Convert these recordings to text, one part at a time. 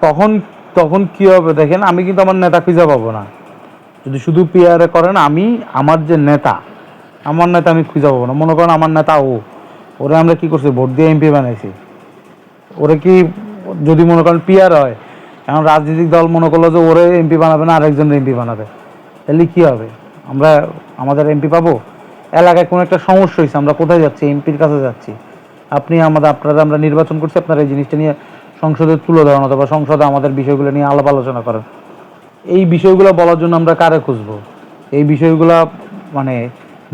তখন তখন কী হবে দেখেন, আমি কিন্তু আমার নেতা খুঁজে পাবো না। যদি শুধু পিয়ারে করেন, আমি আমার যে নেতা, আমার নেতা আমি খুঁজে পাবো না। মনে করেন আমার নেতা ওরে আমরা কী করছি, ভোট দিয়ে এমপি বানাইছি। ওরে কি, যদি মনে করেন পিয়ার হয়, এখন রাজনৈতিক দল মনে করলো যে ওরে এমপি বানাবে না, আরেকজন এমপি বানাবে, তাহলে কী হবে? আমরা আমাদের এমপি পাবো? এলাকায় কোনো একটা সমস্যা হয়েছে, আমরা কোথায় যাচ্ছি? এমপির কাছে যাচ্ছি। আপনারা আমরা নির্বাচন করছি, আপনারা এই জিনিসটা নিয়ে সংসদে তুলে ধরেন, অথবা সংসদে আমাদের বিষয়গুলো নিয়ে আলাপ আলোচনা করেন। এই বিষয়গুলো বলার জন্য আমরা কারে খুঁজবো? এই বিষয়গুলো মানে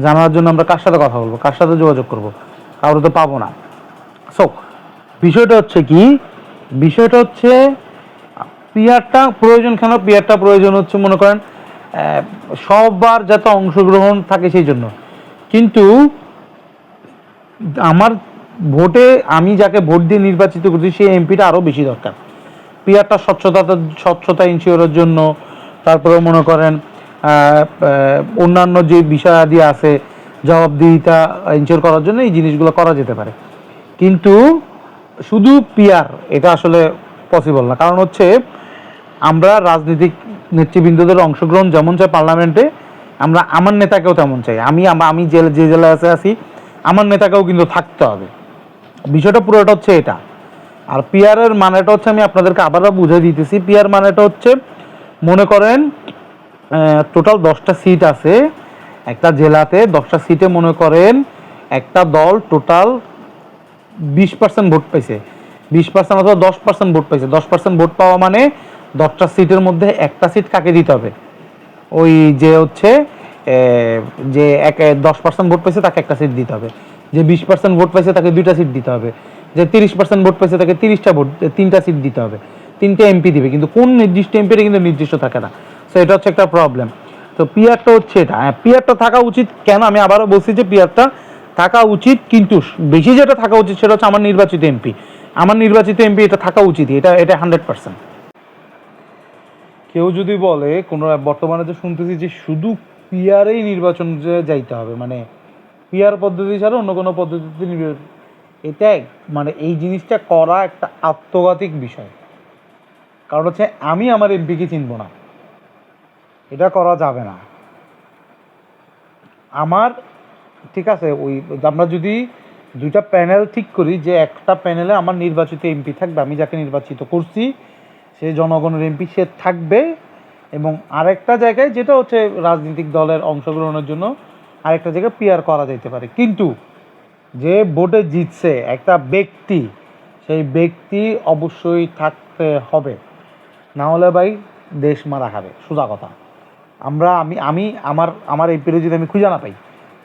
জানার জন্য আমরা কার সাথে কথা বলবো, কার সাথে যোগাযোগ করবো? কারো তো পাবো না। সো বিষয়টা হচ্ছে কি, বিষয়টা হচ্ছে পিয়ারটা প্রয়োজন কেন? পিয়ারটা প্রয়োজন হচ্ছে মনে করেন সববার যাতে অংশগ্রহণ থাকে সেই জন্য। কিন্তু আমার ভোটে আমি যাকে ভোট দিয়ে নির্বাচিত করছি সেই এমপিটা আরও বেশি দরকার। পিয়ারটা স্বচ্ছতা ইনশিওরের জন্য, তারপরে মনে করেন অন্যান্য যে বিষয়াদি আছে জবাবদিহিতা ইনশিওর করার জন্য এই জিনিসগুলো করা যেতে পারে। কিন্তু শুধু পিয়ার এটা আসলে পসিবল না। কারণ হচ্ছে আমরা রাজনৈতিক নেতৃবৃন্দদের অংশগ্রহণ যেমন চাই পার্লামেন্টে, আমরা আমার নেতাকেও তেমন চাই। আমি যে জেলায় আছি আমার নেতাকেও কিন্তু থাকতে হবে। বিষয়টা পুরোটা হচ্ছে এটা। আর পিয়ারের মানেটা হচ্ছে, আমি আপনাদেরকে আবারও বুঝে দিতেছি, পিয়ার মানেটা হচ্ছে মনে করেন টোটাল 10টা সিট আছে একটা জেলাতে। 10টা সিটে মনে করেন একটা দল টোটাল 20% ভোট পাইছে, 20% অথবা 10% ভোট পাইছে। 10% ভোট পাওয়া মানে 10টা সিটের মধ্যে একটা সিট কাকে দিতে হবে? ওই যে হচ্ছে যে 10% ভোট পাইছে তাকে একটা সিট দিতে হবে, যে 20% ভোট পাইছে তাকে 2টা সিট দিতে হবে, যে 30% ভোট পাইছে তাকে 3টা সিট দিতে হবে। 3টে এমপি দিবে, কিন্তু কোন নির্দিষ্ট এমপিটা কিন্তু নির্দিষ্ট থাকে না। সো এটা হচ্ছে একটা প্রবলেম। তো পিয়ারটা হচ্ছে এটা। হ্যাঁ, পিয়ারটা থাকা উচিত কেন? আমি আবারও বলছি যে পিয়ারটা থাকা উচিত, কিন্তু বেশি যেটা থাকা উচিত সেটা হচ্ছে আমার নির্বাচিত এমপি। আমার নির্বাচিত এমপি এটা থাকা উচিতই, এটা এটা 100%। কেউ যদি বলে কোনো, বর্তমানে যে শুনতেছি যে শুধু পিয়ারেই নির্বাচন যাইতে হবে, মানে পিয়ার পদ্ধতি ছাড়া অন্য কোনো পদ্ধতিতে নির্বাচন, এটা মানে এই জিনিসটা করা একটা আত্মঘাতিক বিষয়। কারণ হচ্ছে আমি আমার এমপিকে চিনব না, এটা করা যাবে না। আমার ঠিক আছে, ওই আমরা যদি 2টা প্যানেল ঠিক করি, যে একটা প্যানেলে আমার নির্বাচিত এমপি থাকবে, আমি যাকে নির্বাচিত করছি সে জনগণের এমপি, সে থাকবে। এবং আরেকটা জায়গায় যেটা হচ্ছে রাজনৈতিক দলের অংশগ্রহণের জন্য আরেকটা জায়গায় পিয়ার করা যেতে পারে। কিন্তু যে ভোটে জিতছে একটা ব্যক্তি, সেই ব্যক্তি অবশ্যই থাকতে হবে, না হলে ভাই দেশ মারা খাবে, সোজা কথা। আমি আমার এমপিরে যদি আমি খুঁজে না পাই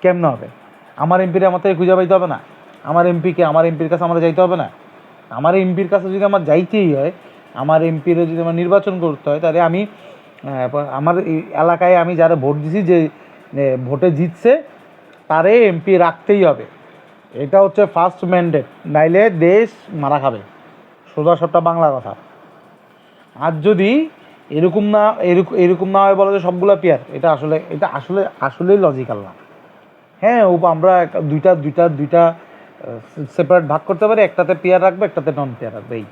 কেমনে হবে? আমার এমপিরে আমার থেকে খুঁজে পাইতে হবে না? আমার এমপির কাছে আমার যাইতে হবে না? আমার এমপির কাছে যদি আমার যাইতেই হয়, আমার এমপিরে যদি আমার নির্বাচন করতে হয়, তাহলে আমি আমার এই এলাকায় আমি যারা ভোট দিছি, যে ভোটে জিতছে তারে এমপি রাখতেই হবে। এটা হচ্ছে ফার্স্ট ম্যান্ডেট, নাইলে দেশ মারা খাবে, সোজা সবটা বাংলা কথা। আর যদি এরকম না হয় বলা যে সবগুলো পেয়ার, এটা আসলেই লজিক্যাল না। হ্যাঁ, আমরা দুইটা সেপারেট ভাগ করতে পারি, একটাতে পেয়ার রাখবে, একটাতে নন পেয়ার রাখবে, এই